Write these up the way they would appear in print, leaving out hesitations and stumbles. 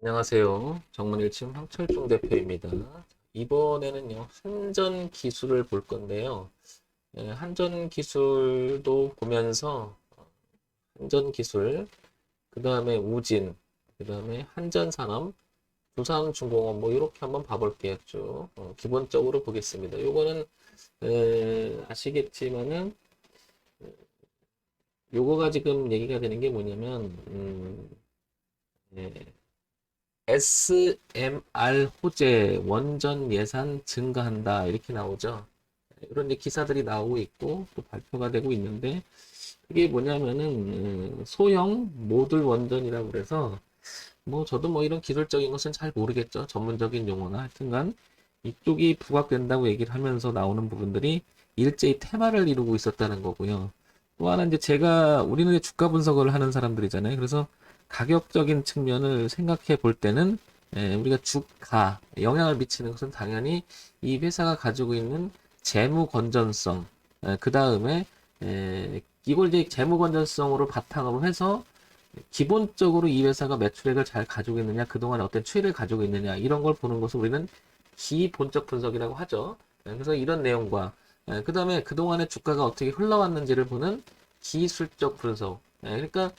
안녕하세요. 정문일침 황철중 대표입니다. 이번에는요, 한전 기술을 볼 건데요. 한전 기술도 보면서 한전 기술, 그 다음에 우진, 그 다음에 한전산업, 두산중공업 뭐 이렇게 한번 봐볼게요. 쭉 기본적으로 보겠습니다. 요거는 아시겠지만은 요거가 지금 얘기가 되는 게 뭐냐면 예, SMR 호재 원전 예산 증가한다 이렇게 나오죠. 이런 이제 기사들이 나오고 있고 또 발표가 되고 있는데 그게 뭐냐면은 소형 모듈 원전이라고 그래서 뭐 저도 뭐 이런 기술적인 것은 잘 모르겠죠. 전문적인 용어나 하여튼간 이쪽이 부각된다고 얘기를 하면서 나오는 부분들이 일제히 테마를 이루고 있었다는 거고요. 또 하나 이제 제가 우리는 이제 주가 분석을 하는 사람들이잖아요. 그래서 가격적인 측면을 생각해 볼 때는 우리가 주가 영향을 미치는 것은 당연히 이 회사가 가지고 있는 재무 건전성, 그 다음에 이걸 이제 재무 건전성으로 바탕으로 해서 기본적으로 이 회사가 매출액을 잘 가지고 있느냐, 그동안 어떤 추이를 가지고 있느냐, 이런 걸 보는 것을 우리는 기본적 분석이라고 하죠. 그래서 이런 내용과, 그 다음에 그동안의 주가가 어떻게 흘러왔는지를 보는 기술적 분석. 그러니까,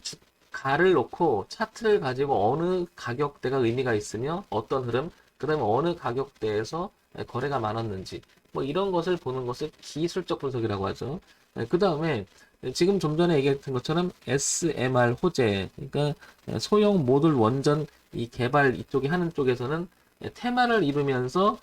주가를 놓고 차트를 가지고 어느 가격대가 의미가 있으며, 어떤 흐름, 그 다음에 어느 가격대에서 거래가 많았는지, 뭐 이런 것을 보는 것을 기술적 분석이라고 하죠. 그 다음에 지금 좀 전에 얘기했던 것처럼 SMR 호재, 그러니까 소형 모듈 원전 이 개발 이쪽에 하는 쪽에서는 테마를 이루면서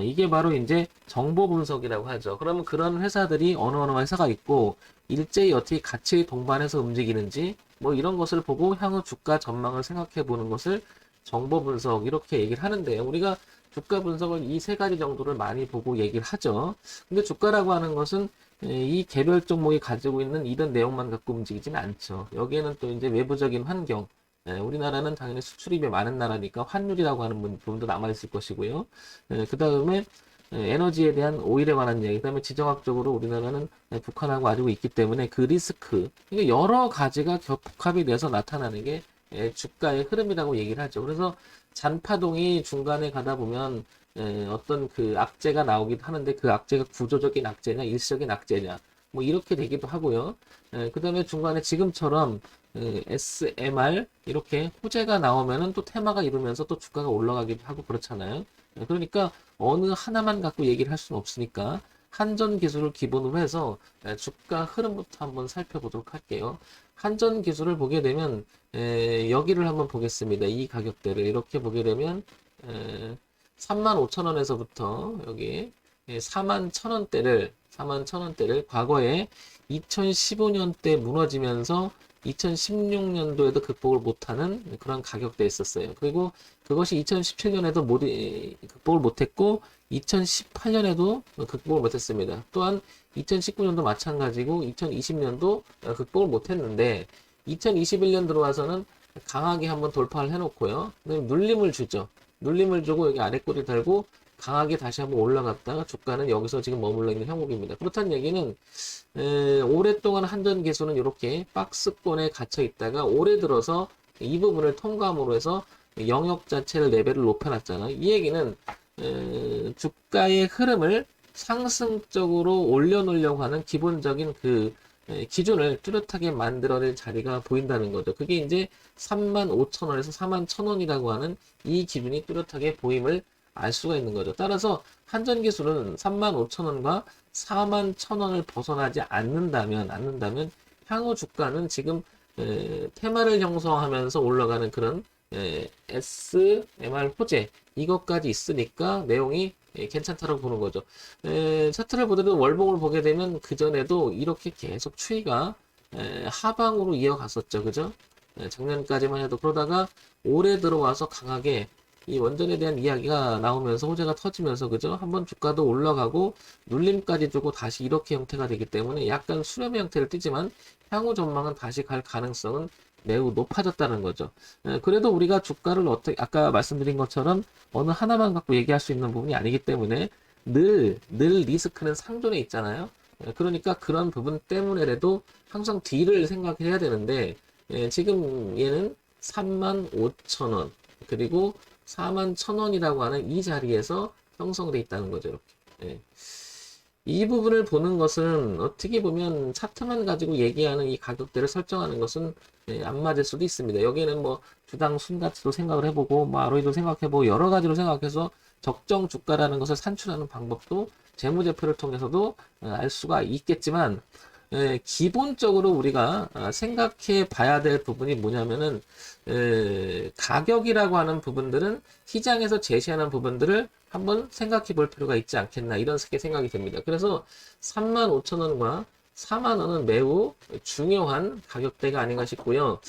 이게 바로 이제 정보 분석이라고 하죠. 그러면 그런 회사들이 어느 회사가 있고 일제히 어떻게 같이 동반해서 움직이는지 뭐 이런 것을 보고 향후 주가 전망을 생각해 보는 것을 정보 분석 이렇게 얘기를 하는데요. 우리가 주가 분석을 이 세 가지 정도를 많이 보고 얘기를 하죠. 근데 주가라고 하는 것은 이 개별 종목이 가지고 있는 이런 내용만 갖고 움직이지는 않죠. 여기에는 또 이제 외부적인 환경, 우리나라는 당연히 수출입이 많은 나라니까 환율이라고 하는 부분도 남아있을 것이고요. 그 다음에 에너지에 대한 오일에 관한 얘기, 그 다음에 지정학적으로 우리나라는 북한하고 가지고 있기 때문에 그 리스크, 이게 여러 가지가 복합이 돼서 나타나는 게 주가의 흐름이라고 얘기를 하죠. 그래서 잔파동이 중간에 가다 보면 어떤 그 악재가 나오기도 하는데 그 악재가 구조적인 악재냐 일시적인 악재냐 뭐 이렇게 되기도 하고요. 그 다음에 중간에 지금처럼 SMR 이렇게 호재가 나오면은 또 테마가 이루면서 또 주가가 올라가기도 하고 그렇잖아요. 그러니까 어느 하나만 갖고 얘기를 할 수는 없으니까 한전 기술을 기본으로 해서 주가 흐름부터 한번 살펴보도록 할게요. 한전 기술을 보게 되면 여기를 한번 보겠습니다. 이 가격대를 이렇게 보게 되면 35,000원에서부터 여기 41,000원대를 과거에 2015년대 무너지면서 2016년도에도 극복을 못하는 그런 가격대에 있었어요. 그리고 그것이 2017년에도 극복을 못했고 2018년에도 극복을 못했습니다. 또한 2019년도 마찬가지고 2020년도 극복을 못했는데 2021년 들어와서는 강하게 한번 돌파를 해놓고요. 그다음에 눌림을 주죠. 눌림을 주고 여기 아래 꼬리 달고 강하게 다시 한번 올라갔다가 주가는 여기서 지금 머물러 있는 형국입니다. 그렇다는 얘기는 오랫동안 한전 기술은 이렇게 박스권에 갇혀 있다가 올해 들어서 이 부분을 통과함으로 해서 영역 자체를 레벨을 높여놨잖아요. 이 얘기는 주가의 흐름을 상승적으로 올려놓으려고 하는 기본적인 그 기준을 뚜렷하게 만들어낼 자리가 보인다는 거죠. 그게 이제 35,000원에서 41,000원이라고 하는 이 기준이 뚜렷하게 보임을 알 수가 있는 거죠. 따라서 한전기술은 35,000원과 41,000원을 벗어나지 않는다면 향후 주가는 지금 테마를 형성하면서 올라가는 그런 SMR 호재 이것까지 있으니까 내용이 괜찮다고 보는 거죠. 차트를 보더라도 월봉을 보게 되면 그전에도 이렇게 계속 추이가 하방으로 이어갔었죠. 그죠? 작년까지만 해도 그러다가 올해 들어와서 강하게 이 원전에 대한 이야기가 나오면서 호재가 터지면서 그죠? 한번 주가도 올라가고 눌림까지 주고 다시 이렇게 형태가 되기 때문에 약간 수렴의 형태를 띠지만 향후 전망은 다시 갈 가능성은 매우 높아졌다는 거죠. 그래도 우리가 주가를 어떻게 아까 말씀드린 것처럼 어느 하나만 갖고 얘기할 수 있는 부분이 아니기 때문에 늘 리스크는 상존에 있잖아요. 그러니까 그런 부분 때문에라도 항상 뒤를 생각해야 되는데 지금 얘는 35,000원 그리고 41,000원이라고 하는 이 자리에서 형성돼 있다는 거죠. 이렇게. 예. 이 부분을 보는 것은 어떻게 보면 차트만 가지고 얘기하는 이 가격대를 설정하는 것은 안 맞을 수도 있습니다. 여기는 뭐 주당 순가치도 생각을 해보고 뭐 ROE도 생각해보고 여러 가지로 생각해서 적정 주가라는 것을 산출하는 방법도 재무제표를 통해서도 알 수가 있겠지만 기본적으로 우리가 생각해 봐야 될 부분이 뭐냐면은 가격이라고 하는 부분들은 시장에서 제시하는 부분들을 한번 생각해 볼 필요가 있지 않겠나 이런 식의 생각이 듭니다. 그래서 35,000원과 4만원은 매우 중요한 가격대가 아닌가 싶고요.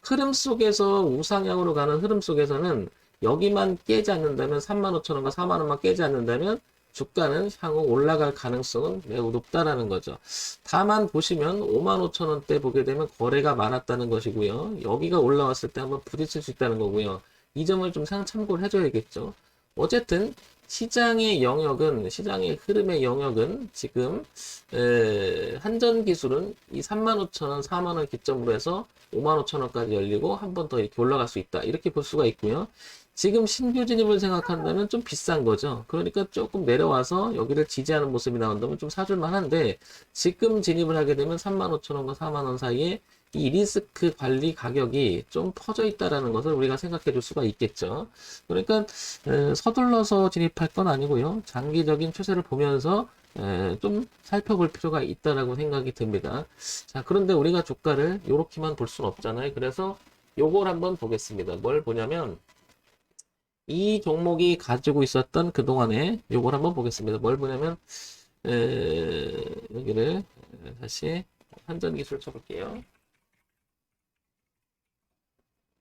흐름 속에서 우상향으로 가는 흐름 속에서는 여기만 깨지 않는다면 35,000원과 4만원만 깨지 않는다면 주가는 향후 올라갈 가능성은 매우 높다라는 거죠. 다만 보시면 55,000원대 보게 되면 거래가 많았다는 것이고요. 여기가 올라왔을 때 한번 부딪힐 수 있다는 거고요. 이 점을 좀 참고를 해줘야겠죠. 어쨌든 시장의 영역은 시장의 흐름의 영역은 지금 한전 기술은 이 35,000원, 4만원 기점으로 해서 55,000원까지 열리고 한 번 더 이렇게 올라갈 수 있다. 이렇게 볼 수가 있고요. 지금 신규 진입을 생각한다면 좀 비싼 거죠. 그러니까 조금 내려와서 여기를 지지하는 모습이 나온다면 좀 사줄만 한데 지금 진입을 하게 되면 35,000원과 4만원 사이에 이 리스크 관리 가격이 좀 퍼져 있다라는 것을 우리가 생각해 줄 수가 있겠죠. 그러니까 서둘러서 진입할 건 아니고요. 장기적인 추세를 보면서 좀 살펴볼 필요가 있다라고 생각이 듭니다. 자, 그런데 우리가 주가를 이렇게만 볼 수는 없잖아요. 그래서 요걸 한번 보겠습니다. 뭘 보냐면 이 종목이 가지고 있었던 그동안에 요걸 한번 보겠습니다. 뭘 보냐면 여기를 다시 한전기술 쳐볼게요.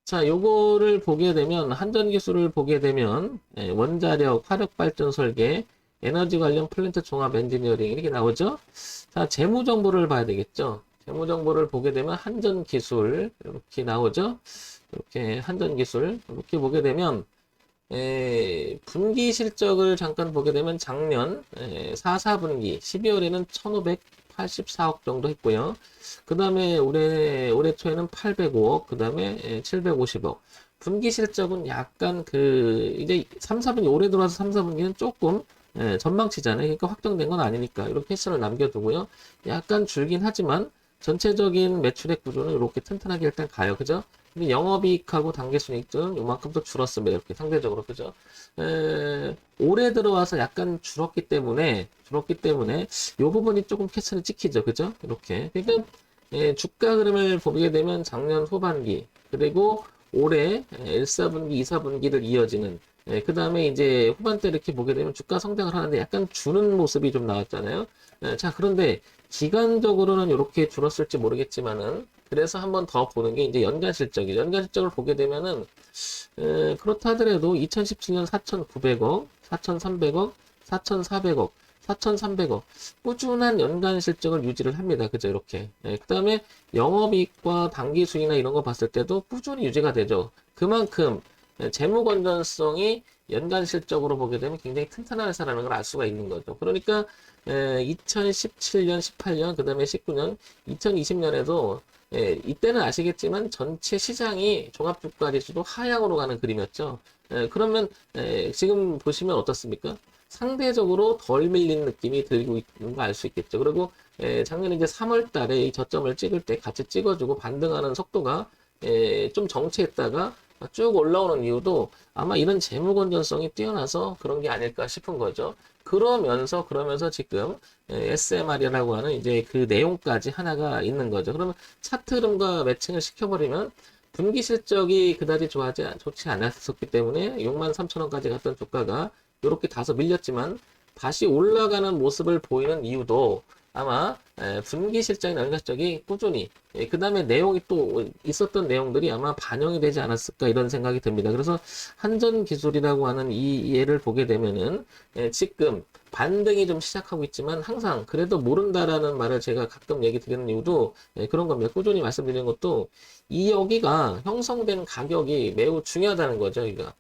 자, 요거를 보게 되면 한전기술을 보게 되면 원자력, 화력발전 설계, 에너지 관련 플랜트 종합 엔지니어링 이렇게 나오죠. 자, 재무 정보를 봐야 되겠죠. 재무 정보를 보게 되면 한전기술 이렇게 나오죠. 이렇게 한전기술 이렇게 보게 되면 분기 실적을 잠깐 보게 되면 작년 4, 4분기 12월에는 1,584억 정도 했고요. 그 다음에 올해 초에는 805억, 그 다음에 750억. 분기 실적은 약간 이제 3, 4분기, 올해 들어와서 3, 4분기는 조금 전망치잖아요. 그러니까 확정된 건 아니니까 이렇게 횟수를 남겨두고요. 약간 줄긴 하지만 전체적인 매출액 구조는 이렇게 튼튼하게 일단 가요. 그죠? 근데 영업이익하고 당기순이익은 요만큼 더 줄었습니다. 이렇게 상대적으로. 그죠? 올해 들어와서 약간 줄었기 때문에 요 부분이 조금 캐스를 찍히죠. 그죠? 이렇게. 그러니까 주가 흐름을 보게 되면 작년 후반기 그리고 올해 1, 4분기, 2, 4분기를 이어지는 그 다음에 이제 후반때 이렇게 보게 되면 주가 성장을 하는데 약간 주는 모습이 좀 나왔잖아요. 자, 그런데 기간적으로는 이렇게 줄었을지 모르겠지만은 그래서 한 번 더 보는 게 이제 연간 실적이죠. 연간 실적을 보게 되면은 그렇다 하더라도 2017년 4,900억, 4,300억, 4,400억, 4,300억 꾸준한 연간 실적을 유지를 합니다. 그죠? 이렇게. 그 다음에 영업이익과 당기수익이나 이런 거 봤을 때도 꾸준히 유지가 되죠. 그만큼 재무 건전성이 연간 실적으로 보게 되면 굉장히 튼튼한 회사라는 걸 알 수가 있는 거죠. 그러니까 2017년, 18년, 그 다음에 19년, 2020년에도 이때는 아시겠지만 전체 시장이 종합주가지수도 하향으로 가는 그림이었죠. 그러면 지금 보시면 어떻습니까? 상대적으로 덜 밀린 느낌이 들고 있는 거 알 수 있겠죠. 그리고 작년에 이제 3월 달에 이 저점을 찍을 때 같이 찍어주고 반등하는 속도가 좀 정체했다가 쭉 올라오는 이유도 아마 이런 재무 건전성이 뛰어나서 그런 게 아닐까 싶은 거죠. 그러면서 지금 SMR이라고 하는 이제 그 내용까지 하나가 있는 거죠. 그러면 차트 흐름과 매칭을 시켜버리면 분기 실적이 그다지 좋지 않았었기 때문에 63,000원까지 갔던 주가가 이렇게 다소 밀렸지만 다시 올라가는 모습을 보이는 이유도 아마 분기 실적이나 연간 실적이 꾸준히 그 다음에 내용이 또 있었던 내용들이 아마 반영이 되지 않았을까 이런 생각이 듭니다. 그래서 한전기술이라고 하는 이 예를 보게 되면은 지금 반등이 좀 시작하고 있지만 항상 그래도 모른다라는 말을 제가 가끔 얘기 드리는 이유도 그런 겁니다. 꾸준히 말씀드리는 것도 이 여기가 형성된 가격이 매우 중요하다는 거죠. 이거.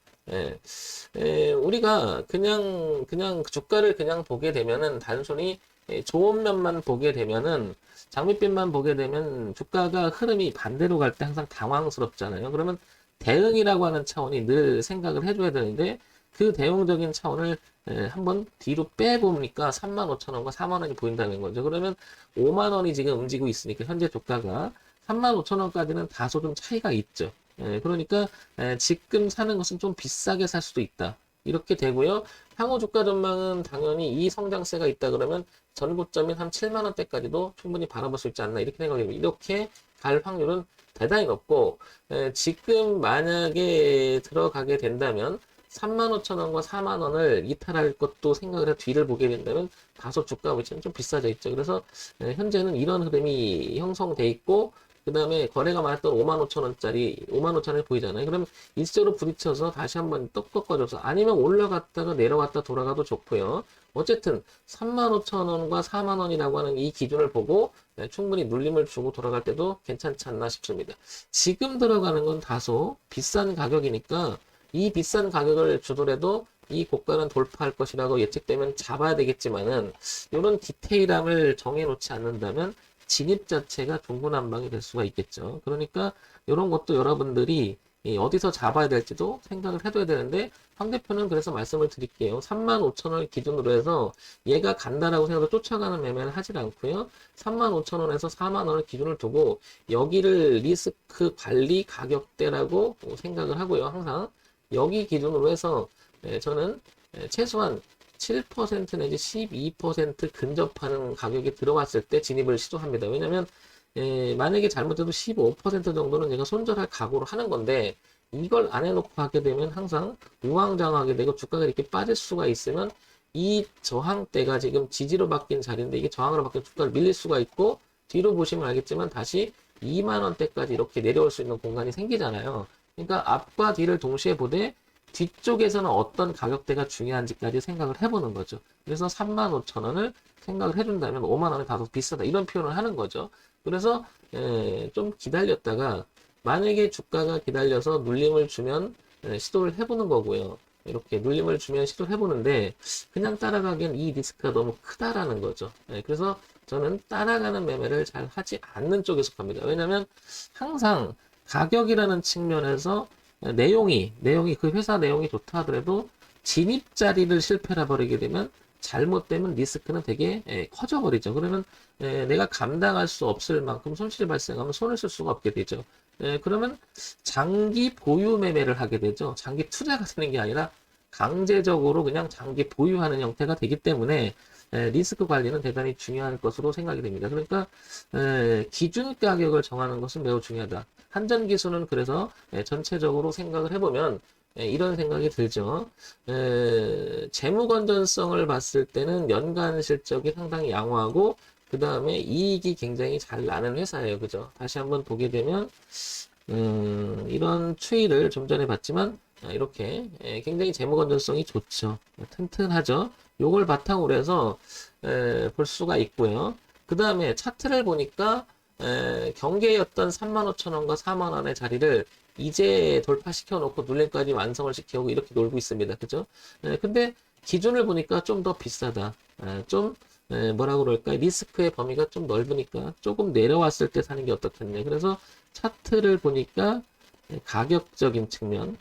우리가 그냥 주가를 그냥 보게 되면은 단순히 좋은 면만 보게 되면은 장밋빛만 보게 되면 주가가 흐름이 반대로 갈 때 항상 당황스럽잖아요. 그러면 대응이라고 하는 차원이 늘 생각을 해줘야 되는데 그 대응적인 차원을 한번 뒤로 빼보니까 35,000원과 4만원이 보인다는 거죠. 그러면 5만원이 지금 움직이고 있으니까 현재 주가가 35,000원까지는 다소 좀 차이가 있죠. 그러니까 지금 사는 것은 좀 비싸게 살 수도 있다. 이렇게 되고요. 향후 주가 전망은 당연히 이 성장세가 있다 그러면 전고점인 한 7만 원대까지도 충분히 바라볼 수 있지 않나 이렇게 생각이 됩니다. 이렇게 갈 확률은 대단히 높고 지금 만약에 들어가게 된다면 35,000원과 4만 원을 이탈할 것도 생각을 해 뒤를 보게 된다면 다소 주가 위치는 좀 비싸져 있죠. 그래서 현재는 이런 흐름이 형성돼 있고 그 다음에 거래가 많았던 5만 5천 원짜리 5만 5천 원이 보이잖아요. 그럼 일시적으로 부딪혀서 다시 한번 떡 꺾어줘서 아니면 올라갔다가 내려갔다 돌아가도 좋고요. 어쨌든 3만 5천 원과 4만 원이라고 하는 이 기준을 보고 충분히 눌림을 주고 돌아갈 때도 괜찮지 않나 싶습니다. 지금 들어가는 건 다소 비싼 가격이니까 이 비싼 가격을 주더라도 이 고가는 돌파할 것이라고 예측되면 잡아야 되겠지만은 이런 디테일함을 정해놓지 않는다면 진입 자체가 중구난방이 될 수가 있겠죠. 그러니까 이런 것도 여러분들이 어디서 잡아야 될지도 생각을 해둬야 되는데 황 대표는 그래서 말씀을 드릴게요. 35,000원 기준으로 해서 얘가 간다라고 생각해서 쫓아가는 매매를 하질 않고요. 35,000원에서 4만 원을 기준을 두고 여기를 리스크 관리 가격대라고 생각을 하고요. 항상 여기 기준으로 해서 저는 최소한 7% 내지 12% 근접하는 가격이 들어왔을 때 진입을 시도합니다. 왜냐면 만약에 잘못해도 15% 정도는 제가 손절할 각오로 하는 건데 이걸 안 해놓고 하게 되면 항상 우왕좌왕하게 되고 주가가 이렇게 빠질 수가 있으면 이 저항대가 지금 지지로 바뀐 자리인데 이게 저항으로 바뀐 주가를 밀릴 수가 있고 뒤로 보시면 알겠지만 다시 2만 원대까지 이렇게 내려올 수 있는 공간이 생기잖아요. 그러니까 앞과 뒤를 동시에 보되 뒤쪽에서는 어떤 가격대가 중요한지까지 생각을 해보는 거죠. 그래서 35,000원을 생각을 해준다면 5만 원이 다소 비싸다 이런 표현을 하는 거죠. 그래서 좀 기다렸다가 만약에 주가가 기다려서 눌림을 주면 시도를 해보는 거고요. 이렇게 눌림을 주면 시도를 해보는데 그냥 따라가기엔 이 리스크가 너무 크다라는 거죠. 그래서 저는 따라가는 매매를 잘 하지 않는 쪽에 속합니다. 왜냐하면 항상 가격이라는 측면에서 내용이 그 회사 내용이 좋다 하더라도 진입 자리를 실패해 버리게 되면 잘못되면 리스크는 되게 커져 버리죠. 그러면 내가 감당할 수 없을 만큼 손실이 발생하면 손을 쓸 수가 없게 되죠. 그러면 장기 보유 매매를 하게 되죠. 장기 투자가 되는 게 아니라 강제적으로 그냥 장기 보유하는 형태가 되기 때문에 리스크 관리는 대단히 중요할 것으로 생각이 됩니다. 그러니까 기준 가격을 정하는 것은 매우 중요하다. 한전 기술은 그래서 전체적으로 생각을 해보면 이런 생각이 들죠. 재무 건전성을 봤을 때는 연간 실적이 상당히 양호하고 그 다음에 이익이 굉장히 잘 나는 회사예요. 그죠? 다시 한번 보게 되면 이런 추이를 좀 전에 봤지만 이렇게 굉장히 재무 건전성이 좋죠. 튼튼하죠. 요걸 바탕으로 해서 볼 수가 있고요. 그 다음에 차트를 보니까 경계였던 35,000원과 4만 원의 자리를 이제 돌파시켜 놓고 눌림까지 완성을 시켜오고 이렇게 놀고 있습니다. 그죠? 근데 기준을 보니까 좀 더 비싸다. 좀 뭐라 그럴까? 리스크의 범위가 좀 넓으니까 조금 내려왔을 때 사는 게 어떻겠냐. 그래서 차트를 보니까 가격적인 측면이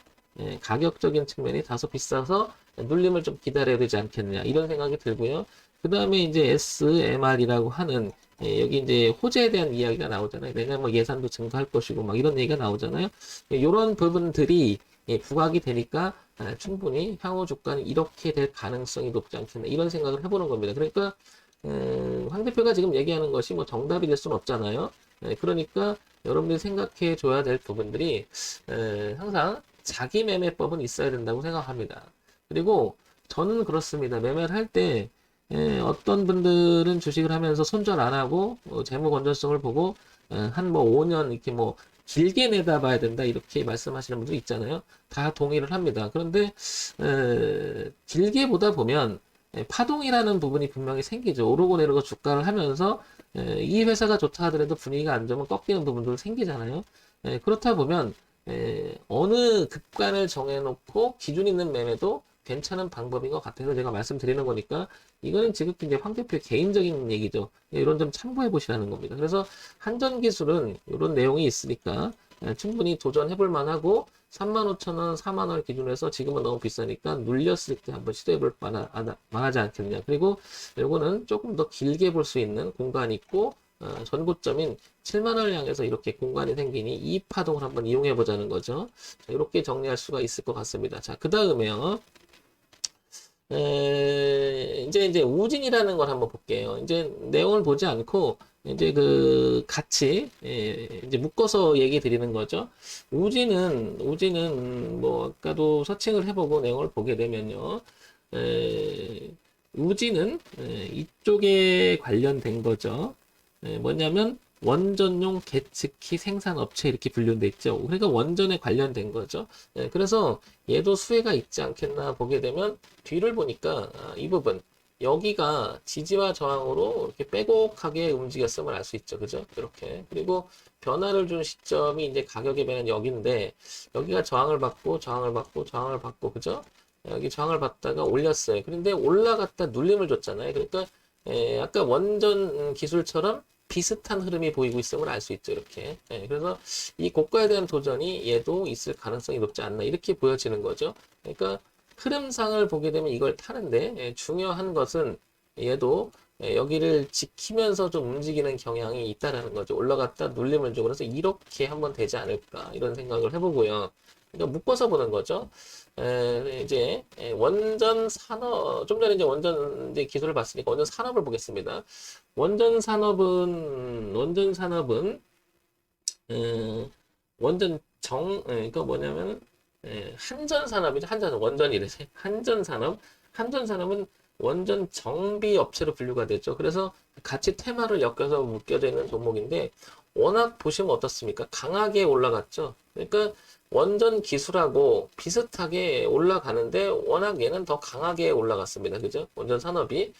다소 비싸서 눌림을 좀 기다려야 되지 않겠냐. 이런 생각이 들고요. 그 다음에 이제 SMR이라고 하는 여기 이제 호재에 대한 이야기가 나오잖아요. 내년 뭐 예산도 증가할 것이고 막 이런 얘기가 나오잖아요. 이런 부분들이 부각이 되니까 충분히 향후 주가는 이렇게 될 가능성이 높지 않겠나 이런 생각을 해보는 겁니다. 그러니까 황 대표가 지금 얘기하는 것이 뭐 정답이 될 수는 없잖아요. 그러니까 여러분들이 생각해 줘야 될 부분들이 항상 자기 매매법은 있어야 된다고 생각합니다. 그리고 저는 그렇습니다. 매매를 할 때 어떤 분들은 주식을 하면서 손절 안 하고 재무 건전성을 보고 한 뭐 5년 이렇게 뭐 길게 내다봐야 된다 이렇게 말씀하시는 분도 있잖아요. 다 동의를 합니다. 그런데 길게 보다 보면 파동이라는 부분이 분명히 생기죠. 오르고 내리고 주가를 하면서 이 회사가 좋다 하더라도 분위기가 안 좋으면 꺾이는 부분도 생기잖아요. 그렇다 보면 어느 급간을 정해놓고 기준 있는 매매도 괜찮은 방법인 것 같아서 제가 말씀드리는 거니까 이거는 지금 이제 황 대표의 개인적인 얘기죠. 이런 점 참고해 보시라는 겁니다. 그래서 한전기술은 이런 내용이 있으니까 충분히 도전해 볼 만하고 35,000원, 4만 원 기준으로 해서 지금은 너무 비싸니까 눌렸을 때 한번 시도해 볼 만하지 않겠느냐. 그리고 요거는 조금 더 길게 볼 수 있는 공간이 있고 전고점인 7만 원을 향해서 이렇게 공간이 생기니 이 파동을 한번 이용해 보자는 거죠. 자, 이렇게 정리할 수가 있을 것 같습니다. 자, 그 다음에요. 이제 우진이라는 걸 한번 볼게요. 이제 내용을 보지 않고 이제 그 같이 이제 묶어서 얘기 드리는 거죠. 우진은 뭐 아까도 서칭을 해보고 내용을 보게 되면요. 우진은 이쪽에 관련된 거죠. 뭐냐면 원전용 계측기 생산업체 이렇게 분류돼 있죠. 그러니까 원전에 관련된 거죠. 그래서 얘도 수혜가 있지 않겠나 보게 되면 뒤를 보니까 이 부분 여기가 지지와 저항으로 이렇게 빼곡하게 움직였음을 알 수 있죠. 그죠? 이렇게. 그리고 변화를 준 시점이 이제 가격의 변화는 여기인데 여기가 저항을 받고 저항을 받고 저항을 받고 그죠? 여기 저항을 받다가 올렸어요. 그런데 올라갔다 눌림을 줬잖아요. 그러니까 아까 원전 기술처럼 비슷한 흐름이 보이고 있음을 알 수 있죠. 이렇게. 그래서 이 고가에 대한 도전이 얘도 있을 가능성이 높지 않나 이렇게 보여지는 거죠. 그러니까 흐름상을 보게 되면 이걸 타는데 중요한 것은 얘도 여기를 지키면서 좀 움직이는 경향이 있다라는 거죠. 올라갔다 눌림을 주고 그래서 이렇게 한번 되지 않을까 이런 생각을 해보고요. 그러니까 묶어서 보는 거죠. 이제 원전 산업 좀 전에 이제 원전 이제 기술을 봤으니까 원전 산업을 보겠습니다. 원전 산업은 원전 그러니까 뭐냐면 한전 산업이죠. 원전이래서 한전 산업은 원전 정비 업체로 분류가 되죠. 그래서 같이 테마를 엮여서 묶여져 있는 종목인데 워낙 보시면 어떻습니까? 강하게 올라갔죠. 그러니까 원전 기술하고 비슷하게 올라가는데 워낙 얘는 더 강하게 올라갔습니다. 그죠? 원전 산업이.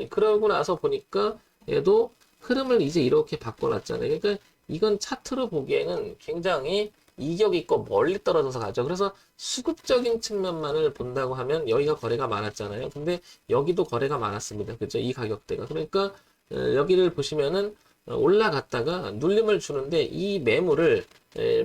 그러고 나서 보니까 얘도 흐름을 이제 이렇게 바꿔놨잖아요. 그러니까 이건 차트로 보기에는 굉장히 이격 있고 멀리 떨어져서 가죠. 그래서 수급적인 측면만을 본다고 하면 여기가 거래가 많았잖아요. 근데 여기도 거래가 많았습니다. 그죠? 이 가격대가. 그러니까 여기를 보시면은 올라갔다가 눌림을 주는데 이 매물을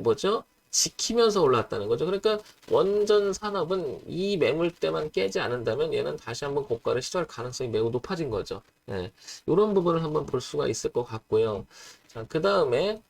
뭐죠? 지키면서 올라왔다는 거죠. 그러니까 원전 산업은 이 매물대만 깨지 않는다면 얘는 다시 한번 고가를 시도할 가능성이 매우 높아진 거죠. 이런 부분을 한번 볼 수가 있을 것 같고요. 자, 그 다음에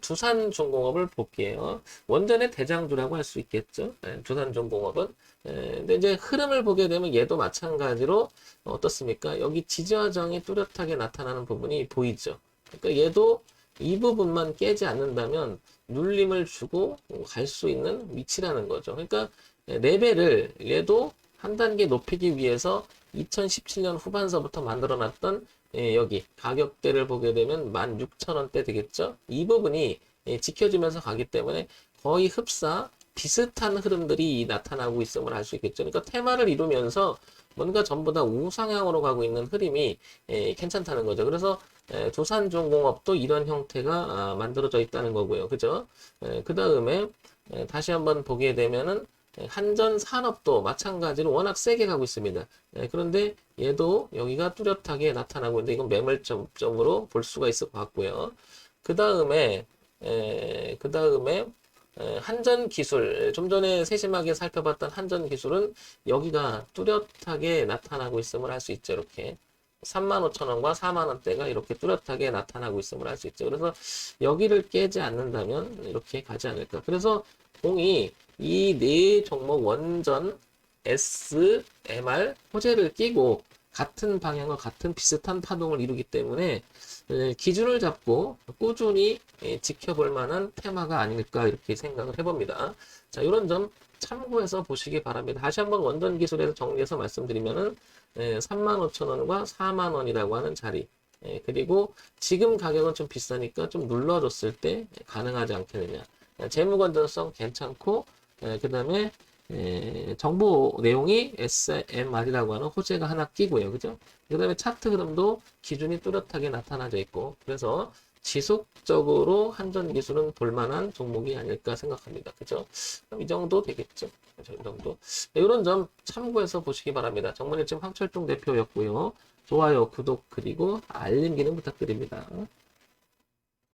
두산중공업을 볼게요. 원전의 대장주라고 할 수 있겠죠. 두산중공업은. 근데 이제 흐름을 보게 되면 얘도 마찬가지로 어떻습니까? 여기 지지와 저항이 뚜렷하게 나타나는 부분이 보이죠. 그러니까 얘도 이 부분만 깨지 않는다면 눌림을 주고 갈 수 있는 위치라는 거죠. 그러니까 레벨을 얘도 한 단계 높이기 위해서 2017년 후반서부터 만들어놨던 여기 가격대를 보게 되면 16,000원대 되겠죠. 이 부분이 지켜지면서 가기 때문에 거의 흡사 비슷한 흐름들이 나타나고 있음을 알 수 있겠죠. 그러니까 테마를 이루면서 뭔가 전부 다 우상향으로 가고 있는 흐름이 괜찮다는 거죠. 그래서 두산중공업도 이런 형태가 만들어져 있다는 거고요. 그죠? 그 다음에 다시 한번 보게 되면은 한전산업도 마찬가지로 워낙 세게 가고 있습니다. 그런데 얘도 여기가 뚜렷하게 나타나고 있는데 이건 매물점으로 볼 수가 있을 것 같고요. 그 다음에 한전기술, 좀 전에 세심하게 살펴봤던 한전기술은 여기가 뚜렷하게 나타나고 있음을 알 수 있죠. 이렇게 35,000원과 4만원대가 이렇게 뚜렷하게 나타나고 있음을 알 수 있죠. 그래서 여기를 깨지 않는다면 이렇게 가지 않을까. 그래서 공이 이 네 종목 원전, S, MR, 호재를 끼고 같은 방향과 같은 비슷한 파동을 이루기 때문에 기준을 잡고 꾸준히 지켜볼 만한 테마가 아닐까 이렇게 생각을 해봅니다. 자, 이런 점 참고해서 보시기 바랍니다. 다시 한번 원전 기술에서 정리해서 말씀드리면은 35,000원과 4만원이라고 하는 자리. 그리고 지금 가격은 좀 비싸니까 좀 눌러줬을 때 가능하지 않겠느냐. 재무 건전성 괜찮고, 그 다음에 정보 내용이 SMR이라고 하는 호재가 하나 끼고요. 그죠? 그 다음에 차트 흐름도 기준이 뚜렷하게 나타나져 있고, 그래서 지속적으로 한전기술은 볼만한 종목이 아닐까 생각합니다. 그죠? 그럼 이 정도 되겠죠? 그죠? 이 정도. 이런 점 참고해서 보시기 바랍니다. 정문일침 황철종 대표였고요. 좋아요, 구독, 그리고 알림 기능 부탁드립니다.